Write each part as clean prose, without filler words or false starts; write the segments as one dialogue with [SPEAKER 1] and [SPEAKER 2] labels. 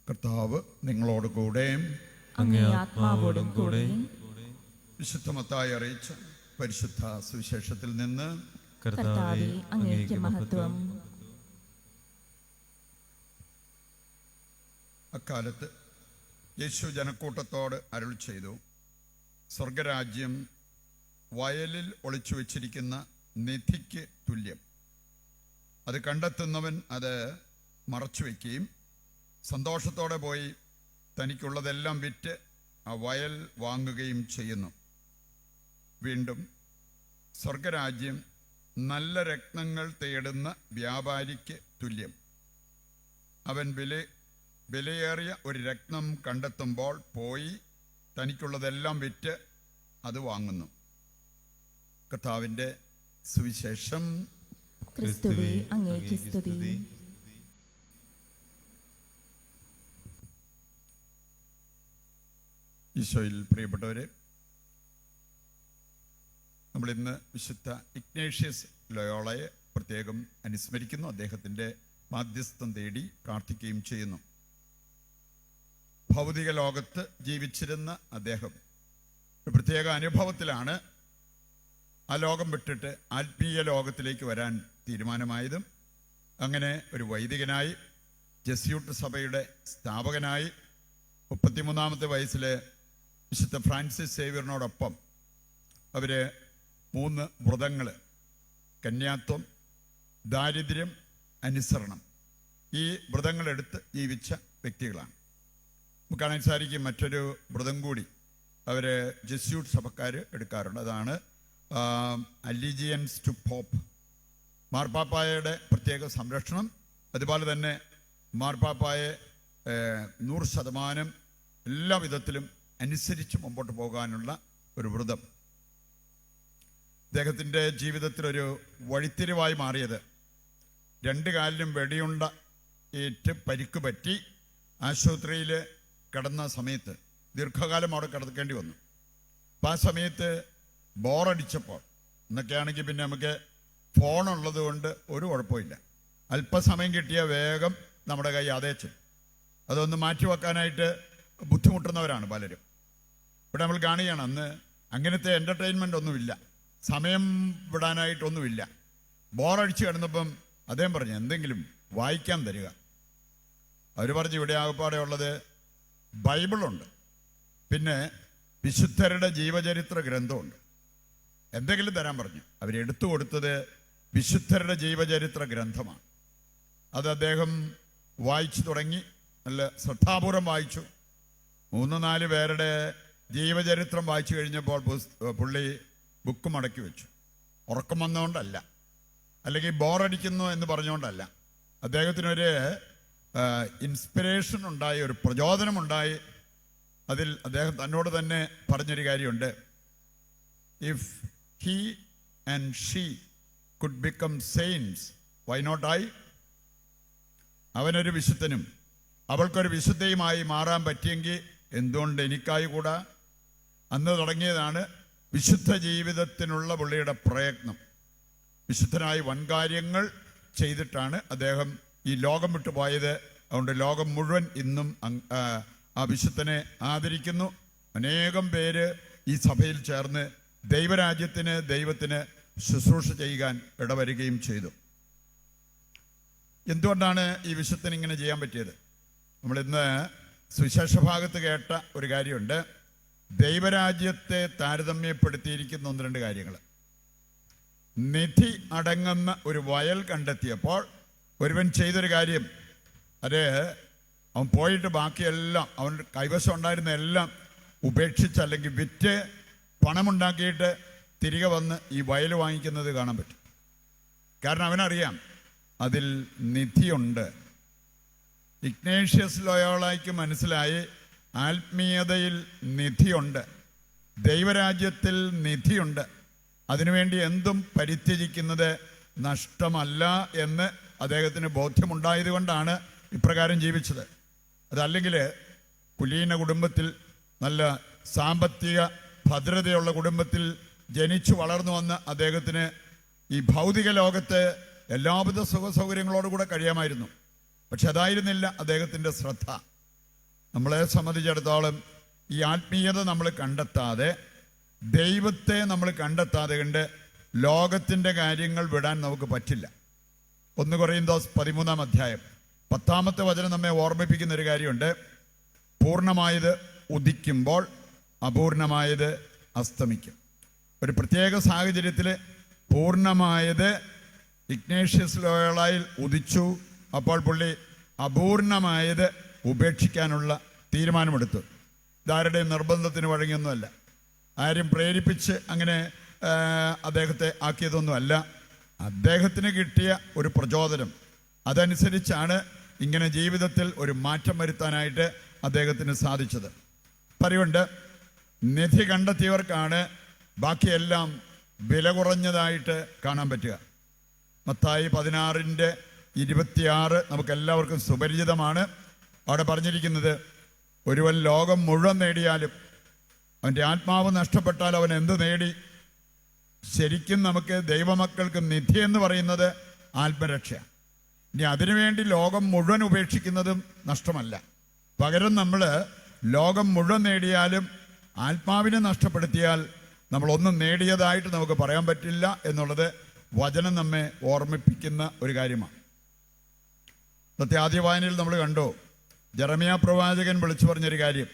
[SPEAKER 1] കർത്താവ് നിങ്ങളോട് കൂടെ
[SPEAKER 2] അങ്ങേ ആത്മാവോടും കൂടെ.
[SPEAKER 1] വിശുദ്ധ മത്തായി അറിയിച്ച പരിശുദ്ധ സുവിശേഷത്തിൽ നിന്ന്.
[SPEAKER 2] കർത്താവേ, അങ്ങേക്ക് മഹത്വം.
[SPEAKER 1] അക്കാലത്ത് യേശു ജനക്കൂട്ടത്തോട് അരുൾ ചെയ്തു, സ്വർഗരാജ്യം വയലിൽ ഒളിച്ചു വച്ചിരിക്കുന്ന നിധിക്ക് തുല്യം. അത് കണ്ടെത്തുന്നവൻ അത് മറച്ചു വയ്ക്കുകയും സന്തോഷത്തോടെ പോയി തനിക്കുള്ളതെല്ലാം വിറ്റ് ആ വയൽ വാങ്ങുകയും ചെയ്യുന്നു. വീണ്ടും സ്വർഗരാജ്യം നല്ല രത്നങ്ങൾ തേടുന്ന വ്യാപാരിക്ക് തുല്യം. അവൻ വിലയേറിയ ഒരു രത്നം കണ്ടെത്തുമ്പോൾ പോയി തനിക്കുള്ളതെല്ലാം വിറ്റ് അത് വാങ്ങുന്നു. കർത്താവിൻ്റെ സുവിശേഷം.
[SPEAKER 2] ക്രിസ്തുവേ, അങ്ങേക്ക് സ്തുതി.
[SPEAKER 1] ഈശോയിൽ പ്രിയപ്പെട്ടവരെ, നമ്മളിന്ന് വിശുദ്ധ ഇഗ്നേഷ്യസ് ലോയോളയെ പ്രത്യേകം അനുസ്മരിക്കുന്നു. അദ്ദേഹത്തിൻ്റെ മാധ്യസ്ഥം തേടി പ്രാർത്ഥിക്കുകയും ചെയ്യുന്നു. ഭൗതിക ലോകത്ത് ജീവിച്ചിരുന്ന അദ്ദേഹം ഒരു പ്രത്യേക അനുഭവത്തിലാണ് ആ ലോകം വിട്ടിട്ട് ആത്മീയ ലോകത്തിലേക്ക് വരാൻ തീരുമാനമായതും അങ്ങനെ ഒരു വൈദികനായി ജെസ്യൂട്ട് സഭയുടെ സ്ഥാപകനായി 33-ാമത്തെ വയസ്സിലെ വിശുദ്ധ ഫ്രാൻസിസ് സേവ്യറിനോടൊപ്പം അവർ 3 വ്രതങ്ങൾ, കന്യാത്വം, ദാരിദ്ര്യം, അനുസരണം, ഈ വ്രതങ്ങളെടുത്ത് ജീവിച്ച വ്യക്തികളാണ്. നമുക്ക് കാണാൻ സാധിക്കും മറ്റൊരു വ്രതം കൂടി അവർ ജെസ്യൂട്ട് സഭക്കാർ എടുക്കാറുണ്ട്. അതാണ് അലിജിയൻസ് ടു പോപ്പ്, മാർപ്പാപ്പായയുടെ പ്രത്യേക സംരക്ഷണം. അതുപോലെ തന്നെ മാർപ്പാപ്പായെ 100% എല്ലാ വിധത്തിലും അനുസരിച്ച് മുമ്പോട്ട് പോകാനുള്ള ഒരു വ്രതം. അദ്ദേഹത്തിൻ്റെ ജീവിതത്തിലൊരു വഴിത്തിരിവായി മാറിയത് 2 കാലിലും വെടിയുണ്ട ഏറ്റ് പരിക്ക് പറ്റി ആശുപത്രിയിൽ കിടന്ന സമയത്ത് ദീർഘകാലം അവിടെ കിടക്കേണ്ടി വന്നു. അപ്പം ആ സമയത്ത് ബോറടിച്ചപ്പോൾ, എന്നൊക്കെയാണെങ്കിൽ പിന്നെ നമുക്ക് ഫോണുള്ളത് കൊണ്ട് ഒരു കുഴപ്പമില്ല, അല്പസമയം കിട്ടിയ വേഗം നമ്മുടെ കൈ അതേച്ചു അതൊന്ന് മാറ്റിവെക്കാനായിട്ട് ബുദ്ധിമുട്ടുന്നവരാണ് പലരും. ഇവിടെ നമ്മൾ കാണുകയാണ്, അന്ന് അങ്ങനത്തെ എൻ്റർടൈൻമെൻ്റ് ഒന്നുമില്ല, സമയം വിടാനായിട്ടൊന്നുമില്ല. ബോറടിച്ച് കിടന്നപ്പം അദ്ദേഹം പറഞ്ഞു, എന്തെങ്കിലും വായിക്കാൻ തരിക. അവർ പറഞ്ഞു, ഇവിടെ ആകപ്പാടെ ഉള്ളത് ബൈബിളുണ്ട്, പിന്നെ വിശുദ്ധരുടെ ജീവചരിത്ര ഗ്രന്ഥമുണ്ട്, എന്തെങ്കിലും തരാൻ പറഞ്ഞു. അവരെടുത്തു കൊടുത്തത് വിശുദ്ധരുടെ ജീവചരിത്ര ഗ്രന്ഥമാണ്. അത് അദ്ദേഹം വായിച്ചു തുടങ്ങി, നല്ല ശ്രദ്ധാപൂർവം വായിച്ചു. 3-4 പേരുടെ ജീവചരിത്രം വായിച്ചു കഴിഞ്ഞപ്പോൾ പുള്ളി ബുക്ക് മടക്കി വെച്ചു. ഉറക്കം വന്നുകൊണ്ടല്ല, അല്ലെങ്കിൽ ബോറടിക്കുന്നു എന്ന് പറഞ്ഞുകൊണ്ടല്ല. അദ്ദേഹത്തിനൊരു ഇൻസ്പിറേഷൻ ഉണ്ടായി, ഒരു പ്രചോദനമുണ്ടായി. അതിൽ അദ്ദേഹം തന്നോട് തന്നെ പറഞ്ഞൊരു കാര്യമുണ്ട്, if he and she could become saints, why not I? അവനൊരു വിശുദ്ധനും അവൾക്കൊരു വിശുദ്ധയുമായി മാറാൻ പറ്റിയെങ്കിൽ എന്തുകൊണ്ട് എനിക്കായി കൂടാ? അന്ന് തുടങ്ങിയതാണ് വിശുദ്ധ ജീവിതത്തിനുള്ള പുള്ളിയുടെ പ്രയത്നം. വിശുദ്ധനായി വൻകാര്യങ്ങൾ ചെയ്തിട്ടാണ് അദ്ദേഹം ഈ ലോകം വിട്ടു പോയത്. അതുകൊണ്ട് ലോകം മുഴുവൻ ഇന്നും ആ വിശുദ്ധനെ ആദരിക്കുന്നു. അനേകം പേര് ഈ സഭയിൽ ചേർന്ന് ദൈവത്തിന് ശുശ്രൂഷ ചെയ്യാൻ ഇടവരികയും ചെയ്തു. എന്തുകൊണ്ടാണ് ഈ വിശുദ്ധന് ഇങ്ങനെ ചെയ്യാൻ പറ്റിയത്? നമ്മളിന്ന് സുവിശേഷ ഭാഗത്ത് കേട്ട ഒരു കാര്യമുണ്ട്. ദൈവരാജ്യത്തെ താരതമ്യപ്പെടുത്തിയിരിക്കുന്ന 1-2 കാര്യങ്ങൾ. നിധി അടങ്ങുന്ന ഒരു വയൽ കണ്ടെത്തിയപ്പോൾ ഒരുവൻ ചെയ്തൊരു കാര്യം, അത് അവൻ പോയിട്ട് ബാക്കിയെല്ലാം, അവൻ കൈവശം ഉണ്ടായിരുന്ന എല്ലാം ഉപേക്ഷിച്ച് അല്ലെങ്കിൽ വിറ്റ് പണമുണ്ടാക്കിയിട്ട് തിരികെ വന്ന് ഈ വയൽ വാങ്ങിക്കുന്നത് കാണാൻ പറ്റും. കാരണം അവനറിയാം അതിൽ നിധിയുണ്ട്. ഇഗ്നേഷ്യസ് ലോയോളയ്ക്ക് മനസ്സിലായി, ആത്മീയതയിൽ നിധിയുണ്ട്, ദൈവരാജ്യത്തിൽ നിധിയുണ്ട്. അതിനുവേണ്ടി എന്തും പരിത്യജിക്കുന്നത് നഷ്ടമല്ല എന്ന് അദ്ദേഹത്തിന് ബോധ്യമുണ്ടായത് കൊണ്ടാണ് ഇപ്രകാരം ജീവിച്ചത്. അതല്ലെങ്കിൽ കുലീന കുടുംബത്തിൽ, നല്ല സാമ്പത്തിക ഭദ്രതയുള്ള കുടുംബത്തിൽ ജനിച്ചു വളർന്നു വന്ന അദ്ദേഹത്തിന് ഈ ഭൗതിക ലോകത്ത് എല്ലാവിധ സുഖ സൗകര്യങ്ങളോടുകൂടെ കഴിയാമായിരുന്നു. പക്ഷെ അതായിരുന്നില്ല അദ്ദേഹത്തിൻ്റെ ശ്രദ്ധ. നമ്മളെ സംബന്ധിച്ചിടത്തോളം ഈ ആത്മീയത നമ്മൾ കണ്ടെത്താതെ, ദൈവത്തെ നമ്മൾ കണ്ടെത്താതെ കണ്ട് ലോകത്തിൻ്റെ കാര്യങ്ങൾ വിടാൻ നമുക്ക് പറ്റില്ല. 1 കൊറിന്തോസ് 13-ാം അധ്യായം 10-ാമത്തെ വചനം നമ്മെ ഓർമ്മിപ്പിക്കുന്ന ഒരു കാര്യമുണ്ട്. പൂർണ്ണമായത് ഉദിക്കുമ്പോൾ അപൂർണമായത് അസ്തമിക്കും. ഒരു പ്രത്യേക സാഹചര്യത്തിൽ പൂർണ്ണമായത് ഇഗ്നേഷ്യസ് ലോയോളയിൽ ഉദിച്ചു. അപ്പോൾ പുള്ളി അപൂർണമായത് ഉപേക്ഷിക്കാനുള്ള തീരുമാനമെടുത്തു. ഇതാരുടെ നിർബന്ധത്തിന് വഴങ്ങിയൊന്നുമല്ല, ആരും പ്രേരിപ്പിച്ച് അങ്ങനെ അദ്ദേഹത്തെ ആക്കിയതൊന്നുമല്ല. അദ്ദേഹത്തിന് കിട്ടിയ ഒരു പ്രചോദനം, അതനുസരിച്ചാണ് ഇങ്ങനെ ജീവിതത്തിൽ ഒരു മാറ്റം വരുത്താനായിട്ട് അദ്ദേഹത്തിന് സാധിച്ചത്. പറയുണ്ട്, നിധി കണ്ടെത്തിയവർക്കാണ് ബാക്കിയെല്ലാം വില കുറഞ്ഞതായിട്ട് കാണാൻ പറ്റുക. മത്തായി 16:26 നമുക്കെല്ലാവർക്കും സുപരിചിതമാണ്. അവിടെ പറഞ്ഞിരിക്കുന്നത്, ഒരുവൻ ലോകം മുഴുവൻ നേടിയാലും അവൻ്റെ ആത്മാവ് നഷ്ടപ്പെട്ടാൽ അവൻ എന്ത് നേടി? ശരിക്കും നമുക്ക് ദൈവമക്കൾക്ക് നിധി എന്ന് പറയുന്നത് ആത്മരക്ഷ. ഇനി അതിനുവേണ്ടി ലോകം മുഴുവൻ ഉപേക്ഷിക്കുന്നതും നഷ്ടമല്ല. പകരം നമ്മൾ ലോകം മുഴുവൻ നേടിയാലും ആത്മാവിനെ നഷ്ടപ്പെടുത്തിയാൽ നമ്മളൊന്നും നേടിയതായിട്ട് നമുക്ക് പറയാൻ പറ്റില്ല എന്നുള്ളത് വചനം നമ്മെ ഓർമ്മിപ്പിക്കുന്ന ഒരു കാര്യമാണ്. ഇന്നത്തെ ആദ്യ വായനയിൽ നമ്മൾ കണ്ടു, ജെറമ്യാ പ്രവാചകൻ വിളിച്ചു പറഞ്ഞൊരു കാര്യം,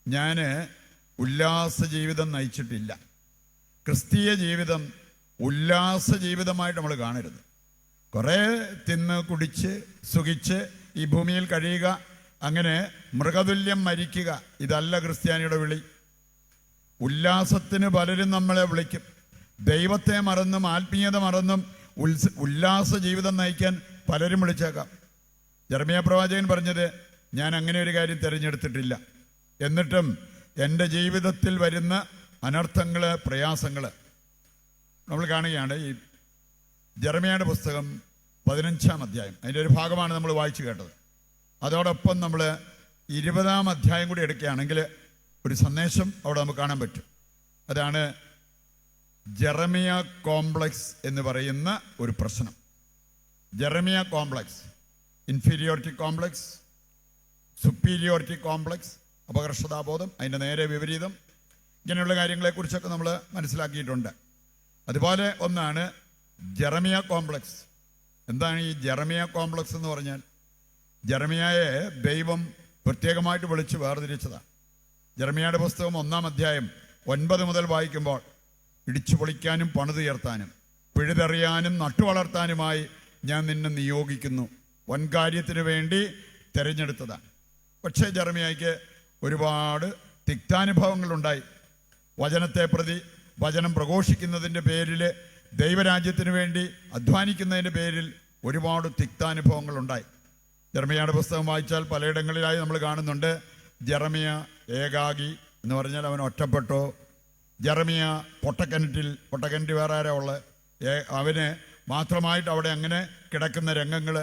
[SPEAKER 1] ഞാൻ ഉല്ലാസ ജീവിതം നയിച്ചിട്ടില്ല. ക്രിസ്തീയ ജീവിതം ഉല്ലാസ ജീവിതമായിട്ട് നമ്മൾ കാണരുത്. കുറേ തിന്ന് കുടിച്ച് സുഖിച്ച് ഈ ഭൂമിയിൽ കഴിയുക, അങ്ങനെ മൃഗതുല്യം മരിക്കുക, ഇതല്ല ക്രിസ്ത്യാനിയുടെ വിളി. ഉല്ലാസത്തിന് പലരും നമ്മളെ വിളിക്കും. ദൈവത്തെ മറന്നും ആത്മീയത മറന്നും ഉല്ലാസ ജീവിതം നയിക്കാൻ പലരും വിളിച്ചേക്കാം. ജെറമ്യാ പ്രവാചകൻ പറഞ്ഞത്, ഞാൻ അങ്ങനെ ഒരു കാര്യം തിരഞ്ഞെടുത്തിട്ടില്ല. എന്നിട്ടും എൻ്റെ ജീവിതത്തിൽ വരുന്ന അനർത്ഥങ്ങൾ, പ്രയാസങ്ങൾ നമ്മൾ കാണുകയാണ്. ഈ ജെറമ്യായുടെ പുസ്തകം 15-ാം അധ്യായം, അതിൻ്റെ ഒരു ഭാഗമാണ് നമ്മൾ വായിച്ചു കേട്ടത്. അതോടൊപ്പം നമ്മൾ 20-ാം അധ്യായം കൂടി എടുക്കുകയാണെങ്കിൽ ഒരു സന്ദേശം അവിടെ നമുക്ക് കാണാൻ പറ്റും. അതാണ് ജെറമ്യ കോംപ്ലക്സ് എന്ന് പറയുന്ന ഒരു പ്രശ്നം. ജെറമ്യ complex, inferiority complex, superiority complex, അപകർഷതാബോധം, അതിൻ്റെ നേരെ വിപരീതം, ഇങ്ങനെയുള്ള കാര്യങ്ങളെക്കുറിച്ചൊക്കെ നമ്മൾ മനസ്സിലാക്കിയിട്ടുണ്ട്. അതുപോലെ ഒന്നാണ് ജെറമ്യ കോംപ്ലക്സ്. എന്താണ് ഈ ജെറമ്യ കോംപ്ലക്സ് എന്ന് പറഞ്ഞാൽ? ജെറമ്യായെ ദൈവം പ്രത്യേകമായിട്ട് വിളിച്ച് വേർതിരിച്ചതാണ്. ജെറമ്യായുടെ പുസ്തകം 1-ാം അധ്യായം 9 മുതൽ വായിക്കുമ്പോൾ, ഇടിച്ചു പൊളിക്കാനും പണിതുയർത്താനും പിഴുതെറിയാനും നട്ടുവളർത്താനുമായി ഞാൻ നിന്നെ നിയോഗിക്കുന്നു, വൻകാര്യത്തിന് വേണ്ടി തിരഞ്ഞെടുത്തതാണ്. പക്ഷേ ജെറമ്യായ്ക്ക് ഒരുപാട് തിക്താനുഭവങ്ങളുണ്ടായി. വചനത്തെ പ്രതി, വചനം പ്രഘോഷിക്കുന്നതിൻ്റെ പേരിൽ, ദൈവരാജ്യത്തിന് വേണ്ടി അധ്വാനിക്കുന്നതിൻ്റെ പേരിൽ ഒരുപാട് തിക്താനുഭവങ്ങളുണ്ടായി. ജെറമ്യായുടെ പുസ്തകം വായിച്ചാൽ പലയിടങ്ങളിലായി നമ്മൾ കാണുന്നുണ്ട്, ജെറമ്യ ഏകാഗി എന്ന് പറഞ്ഞാൽ അവൻ ഒറ്റപ്പെട്ടോ, ജെറമ്യ പൊട്ടക്കിണറ്റ് വേറെ ആരാ ഉള്ളത്, അവന് മാത്രമായിട്ട് അവിടെ അങ്ങനെ കിടക്കുന്ന രംഗങ്ങൾ,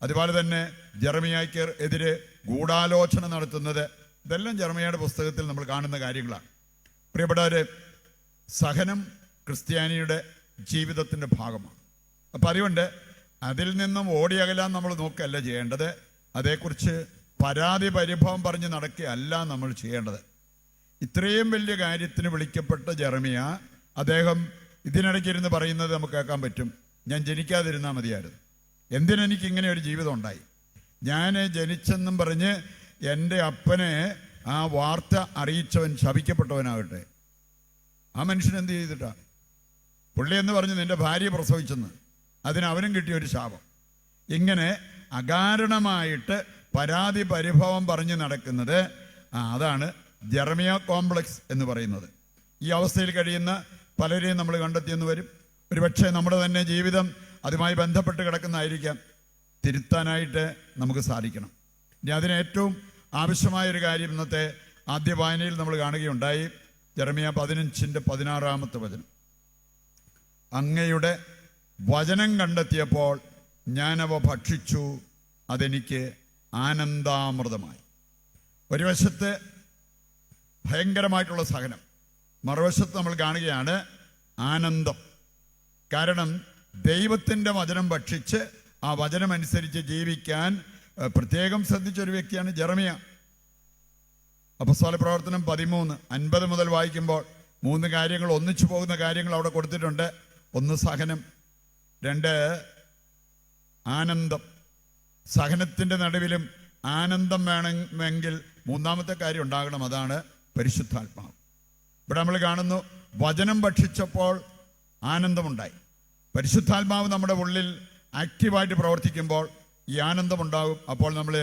[SPEAKER 1] അതുപോലെ തന്നെ ജെറമ്യായ്ക്ക് എതിരെ ഗൂഢാലോചന നടത്തുന്നത്, ഇതെല്ലാം ജെറമ്യായുടെ പുസ്തകത്തിൽ നമ്മൾ കാണുന്ന കാര്യങ്ങളാണ്. പ്രിയപ്പെട്ടവരെ, സഹനം ക്രിസ്ത്യാനിയുടെ ജീവിതത്തിൻ്റെ ഭാഗമാണ്. അപ്പം അതുകൊണ്ട് അതിൽ നിന്നും ഓടിയകലാൻ നമ്മൾ നോക്കുകയല്ല ചെയ്യേണ്ടത്. അതേക്കുറിച്ച് പരാതി പരിഭവം പറഞ്ഞ് നടക്കുകയല്ല നമ്മൾ ചെയ്യേണ്ടത്. ഇത്രയും വലിയ കാര്യത്തിന് വിളിക്കപ്പെട്ട ജെറമ്യ, അദ്ദേഹം ഇതിനിടയ്ക്കിരുന്ന് പറയുന്നത് നമുക്ക് കേൾക്കാൻ പറ്റും, ഞാൻ ജനിക്കാതിരുന്നാൽ മതിയായിരുന്നു, എന്തിനെനിക്ക് ഇങ്ങനെ ഒരു ജീവിതം ഉണ്ടായി, ഞാൻ ജനിച്ചെന്നും പറഞ്ഞ് എൻ്റെ അപ്പനെ ആ വാർത്ത അറിയിച്ചവൻ ശപിക്കപ്പെട്ടവനാകട്ടെ. ആ മനുഷ്യൻ എന്ത് ചെയ്തിട്ടാ? പുള്ളി എന്ന് പറഞ്ഞ് നിൻ്റെ ഭാര്യ പ്രസവിച്ചെന്ന്, അതിന് അവനും കിട്ടിയൊരു ശാപം. ഇങ്ങനെ അകാരണമായിട്ട് പരാതി പരിഭവം പറഞ്ഞ് നടക്കുന്നത്, അതാണ് ജെറമ്യ കോംപ്ലക്സ് എന്ന് പറയുന്നത്. ഈ അവസ്ഥയിൽ കഴിയുന്ന പലരെയും നമ്മൾ കണ്ടെത്തിയെന്ന് വരും. ഒരുപക്ഷെ നമ്മുടെ തന്നെ ജീവിതം അതുമായി ബന്ധപ്പെട്ട് കിടക്കുന്നതായിരിക്കാം. തിരുത്താനായിട്ട് നമുക്ക് സാധിക്കണം. ഇനി അതിന് ഏറ്റവും ആവശ്യമായൊരു കാര്യം ഇന്നത്തെ ആദ്യ വായനയിൽ നമ്മൾ കാണുകയുണ്ടായി. ജെറമ്യ 15-16 വചനം, അങ്ങയുടെ വചനം കണ്ടെത്തിയപ്പോൾ ഞാനവ ഭക്ഷിച്ചു, അതെനിക്ക് ആനന്ദാമൃതമായി. ഒരു വശത്ത് ഭയങ്കരമായിട്ടുള്ള സഹനം, മറുവശത്ത് നമ്മൾ കാണുകയാണ് ആനന്ദം. കാരണം ദൈവത്തിൻ്റെ വചനം ഭക്ഷിച്ച് ആ വചനമനുസരിച്ച് ജീവിക്കാൻ പ്രത്യേകം ശ്രദ്ധിച്ചൊരു വ്യക്തിയാണ് ജെറമ്യ. അപ്പോസ്തല പ്രവർത്തനം 13:50 മുതൽ വായിക്കുമ്പോൾ 3 കാര്യങ്ങൾ, ഒന്നിച്ചു പോകുന്ന കാര്യങ്ങൾ അവിടെ കൊടുത്തിട്ടുണ്ട്. 1 സഹനം, 2 ആനന്ദം. സഹനത്തിൻ്റെ നടുവിലും ആനന്ദം വേണമെങ്കിൽ 3-ാമത്തെ കാര്യം ഉണ്ടാകണം, അതാണ് പരിശുദ്ധാത്മാവ്. ഇവിടെ നമ്മൾ കാണുന്നു, വചനം ഭക്ഷിച്ചപ്പോൾ ആനന്ദമുണ്ടായി. പരിശുദ്ധാത്മാവ് നമ്മുടെ ഉള്ളിൽ ആക്റ്റീവായിട്ട് പ്രവർത്തിക്കുമ്പോൾ ഈ ആനന്ദമുണ്ടാകും. അപ്പോൾ നമ്മൾ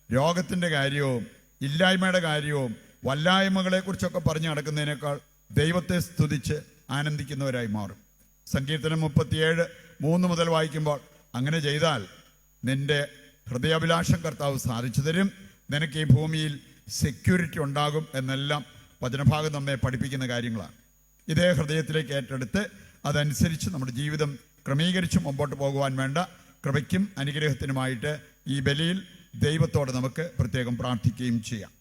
[SPEAKER 1] രോഗത്തിൻ്റെ കാര്യവും ഇല്ലായ്മയുടെ കാര്യവും വല്ലായ്മകളെക്കുറിച്ചൊക്കെ പറഞ്ഞു നടക്കുന്നതിനേക്കാൾ ദൈവത്തെ സ്തുതിച്ച് ആനന്ദിക്കുന്നവരായി മാറും. സങ്കീർത്തനം 37:3 മുതൽ വായിക്കുമ്പോൾ, അങ്ങനെ ചെയ്താൽ നിന്റെ ഹൃദയാഭിലാഷം കർത്താവ് സാധിച്ചു തരും, നിനക്ക് ഈ ഭൂമിയിൽ സെക്യൂരിറ്റി ഉണ്ടാകും എന്നെല്ലാം വചനഭാഗം നമ്മെ പഠിപ്പിക്കുന്ന കാര്യങ്ങളാണ്. ഇതേ ഹൃദയത്തിലേക്ക് ഏറ്റെടുത്ത് അതനുസരിച്ച് നമ്മുടെ ജീവിതം ക്രമീകരിച്ച് മുമ്പോട്ട് പോകുവാൻ വേണ്ട കൃപയ്ക്കും അനുഗ്രഹത്തിനുമായിട്ട് ഈ ബലിയിൽ ദൈവത്തോട് നമുക്ക് പ്രത്യേകം പ്രാർത്ഥിക്കുകയും ചെയ്യാം.